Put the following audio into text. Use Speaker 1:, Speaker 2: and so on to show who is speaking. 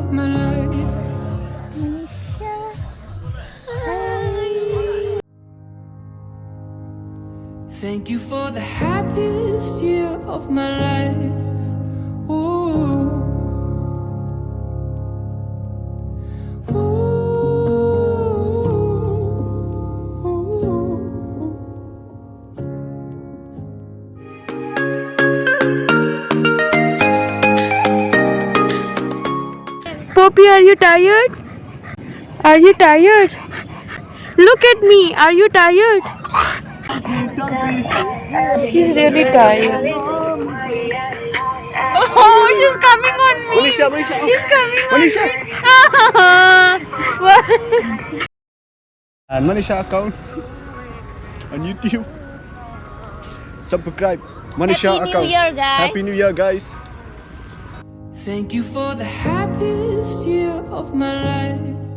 Speaker 1: of my life.
Speaker 2: Manisha Halai.
Speaker 1: Thank you for the happiest year of my life. Ooh.
Speaker 2: Poppy, are you tired? Are you tired? Look at me. Are you tired? He's really tired. Oh, she's coming on me.
Speaker 3: Manisha, Manisha.
Speaker 2: She's coming
Speaker 3: Manisha.
Speaker 2: on me.
Speaker 3: And Manisha account on YouTube. Subscribe Manisha
Speaker 2: Happy New
Speaker 3: account.
Speaker 2: Year, guys.
Speaker 3: Happy New Year, guys.
Speaker 1: Thank you for the happiest year of my life.